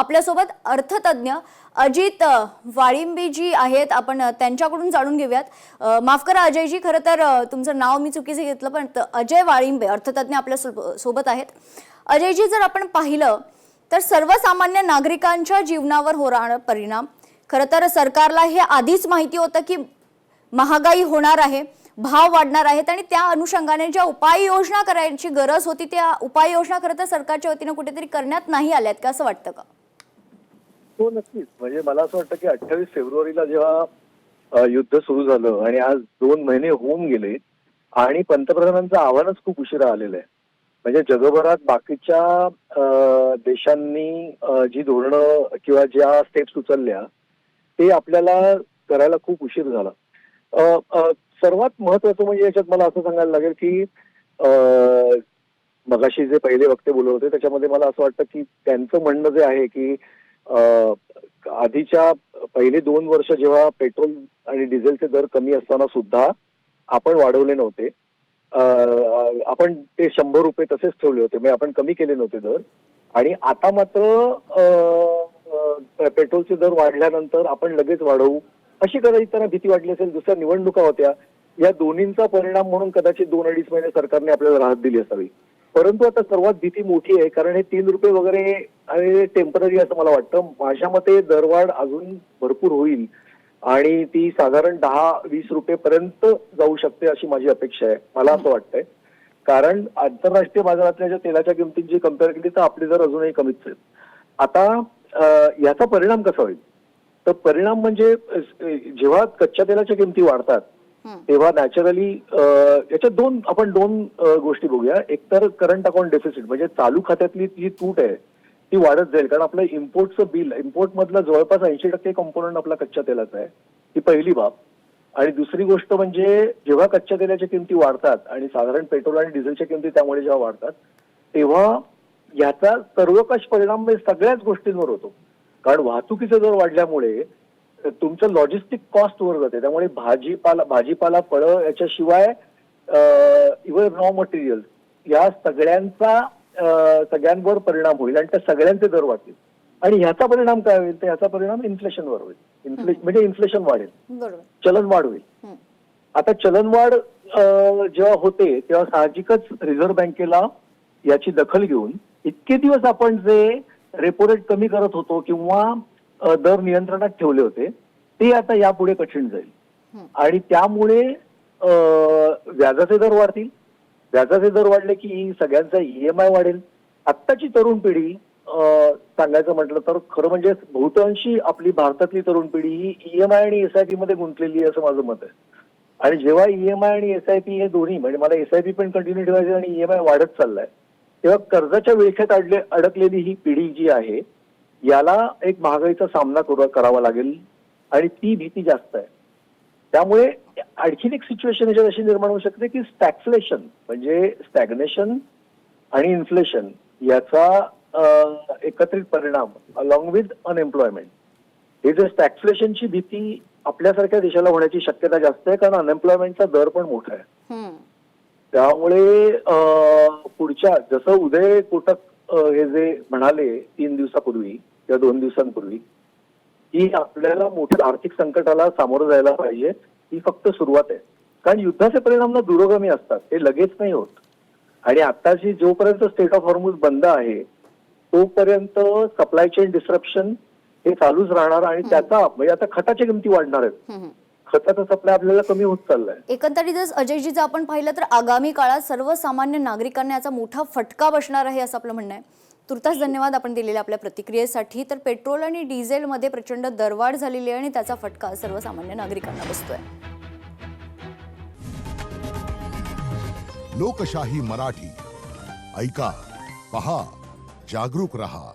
आपल्यासोबत अर्थतज्ञ अजित वाळिंबे जी आहेत, आपण त्यांच्याकडून जाणून घेऊयात। माफ करा अजयजी, खरं तर तुमचं नाव मी चुकीचं घेतलं, पण अजय वाळिंबे अर्थतज्ञ आपल्या सोबत आहेत। अजयजी, जर आपण पाहिलं तर सर्वसामान्य नागरिकांच्या जीवनावर होणारा परिणाम, खरं तर सरकारला हे आधीच माहिती होतं की महागाई होणार आहे, भाव वाढणार आहेत, आणि त्या अनुषंगाने ज्या उपाययोजना करायची गरज होती त्या उपाययोजना खरं तर सरकारच्या वतीने कुठेतरी करण्यात नाही आल्यात का, असं वाटतं का? हो, नक्कीच। म्हणजे मला असं वाटतं की 28 फेब्रुवारीला जेव्हा युद्ध सुरू झालं आणि आज 2 महिने होऊन गेले आणि पंतप्रधानांचं आव्हानच खूप उशिरा आलेलं आहे। म्हणजे जगभरात बाकीच्या देशांनी जी धोरणं किंवा ज्या स्टेप्स उचलल्या ते आपल्याला करायला खूप उशीर झाला। सर्वात महत्वाचं म्हणजे याच्यात मला असं सांगायला लागेल की मगाशी जे पहिले वक्ते बोलत होते त्याच्यामध्ये मला असं वाटतं की त्यांचं म्हणणं जे आहे की आधीच्या पहिले 2 वर्ष जेव्हा पेट्रोल आणि डिझेलचे दर कमी असताना सुद्धा आपण वाढवले नव्हते, आपण ते 100 रुपये तसेच ठेवले होते, म्हणजे आपण कमी केले नव्हते दर। आणि आता मात्र पेट्रोलचे दर वाढल्यानंतर आपण लगेच वाढवू अशी कदाचित त्यांना भीती वाटली असेल। दुसऱ्या निवडणुका होत्या, या दोन्हींचा परिणाम म्हणून कदाचित 2-2.5 महिने सरकारने आपल्याला राहत दिली असावी। परंतु आता सर्वात भीती मोठी आहे, कारण हे 3 रुपये वगैरे आणि टेम्पररी असं मला वाटतं। माझ्या मते दरवाढ अजून भरपूर होईल आणि ती साधारण 10-20 रुपये पर्यंत जाऊ शकते अशी माझी अपेक्षा आहे, मला असं वाटतंय। कारण आंतरराष्ट्रीय बाजारातल्या ज्या तेलाच्या किमतींची कंपेअर केली तर आपले दर अजूनही कमीच आहेत। आता याचा परिणाम कसा होईल, तर परिणाम म्हणजे जेव्हा कच्च्या तेलाच्या किमती वाढतात तेव्हा नॅचरली याच्यात आपण दोन गोष्टी बघूया। एक तर करंट अकाउंट डेफिसिट म्हणजे चालू खात्यातली जी तूट आहे ती वाढत जाईल, कारण आपलं इम्पोर्टचं बिल, इम्पोर्ट मधलं जवळपास 80% कंपोनंट आपला कच्च्या तेलाचा आहे, ही पहिली बाब। आणि दुसरी गोष्ट म्हणजे जेव्हा कच्च्या तेलाच्या किमती वाढतात आणि साधारण पेट्रोल आणि डिझेलच्या किमती त्यामुळे जेव्हा वाढतात तेव्हा याचा सर्वकष परिणाम सगळ्याच गोष्टींवर होतो। कारण वाहतुकीचे दर वाढल्यामुळे तुमचं लॉजिस्टिक कॉस्ट वर जाते, त्यामुळे भाजीपाला फळं याच्याशिवाय इव्हन रॉ मटेरियल या सगळ्यांवर परिणाम होईल आणि त्या सगळ्यांचे दर वाढतील। आणि ह्याचा परिणाम काय होईल, तर ह्याचा परिणाम इन्फ्लेशनवर होईल। म्हणजे इन्फ्लेशन वाढेल, चलनवाढ होईल। आता चलनवाढ जेव्हा होते तेव्हा साहजिकच रिझर्व्ह बँकेला याची दखल घेऊन इतके दिवस आपण जे रेपो रेट कमी करत होतो किंवा दर नियंत्रणात ठेवले होते ते आता यापुढे कठीण जाईल। आणि त्यामुळे व्याजाचे दर वाढतील। व्याजाचे दर वाढले की सगळ्यांचा ईएमआय वाढेल। आत्ताची तरुण पिढी सांगायचं म्हटलं तर खरं म्हणजे बहुतांशी आपली भारतातली तरुण पिढी ही ईएमआय आणि एसआयपी मध्ये गुंतलेली आहे असं माझं मत आहे। आणि जेव्हा ईएमआय आणि एसआयपी हे दोन्ही, म्हणजे मला एसआयपी पण कंटिन्यू ठेवायची आणि ईएमआय वाढत चाललाय, तेव्हा कर्जाच्या विळख्यात अडकलेली ही पिढी जी आहे याला एक महागाईचा सामना करावा लागेल आणि ती भीती जास्त आहे। त्यामुळे आणखीन एक सिच्युएशन याच्यात अशी निर्माण होऊ शकते की स्टॅग्फ्लेशन म्हणजे स्टॅग्नेशन आणि इन्फ्लेशन याचा एकत्रित परिणाम अलॉंग विथ अनएम्प्लॉयमेंट, हे जे स्टॅग्फ्लेशनची भीती आपल्यासारख्या देशाला होण्याची शक्यता जास्त आहे, कारण अनएम्प्लॉयमेंटचा दर पण मोठा आहे। त्यामुळे पुढच्या जसं उदय कोटक हे जे म्हणाले 3 दिवसापूर्वी किंवा 2 दिवसांपूर्वी की आपल्याला मोठ्या आर्थिक संकटाला सामोरं जायला पाहिजे, ही फक्त सुरुवात आहे। कारण युद्धाचे परिणाम ना दूरगामी असतात, ते लगेच नाही होत। आणि आताची जोपर्यंत स्टेट ऑफ हॉर्मुझ बंद आहे तोपर्यंत सप्लाय चेन डिस्रप्शन हे चालूच राहणार आणि त्याचा म्हणजे आता खताच्या किमती वाढणार आहेत, खताचा सप्लाय आपल्याला कमी होत चाललाय। एकंदरीतच अजयजी, जर आपण पाहिलं तर आगामी काळात सर्वसामान्य नागरिकांना याचा मोठा फटका बसणार आहे असं आपलं म्हणणं आहे। तुर्तास धन्यवाद आपण दिलेल्या आपल्या प्रतिक्रियेसाठी। तर पेट्रोल आणि डिझेलमध्ये प्रचंड दरवाढ झालेली आहे आणि त्याचा फटका सर्वसामान्य नागरिकांना बसतोय। लोकशाही मराठी ऐका, पहा, जागरूक रहा।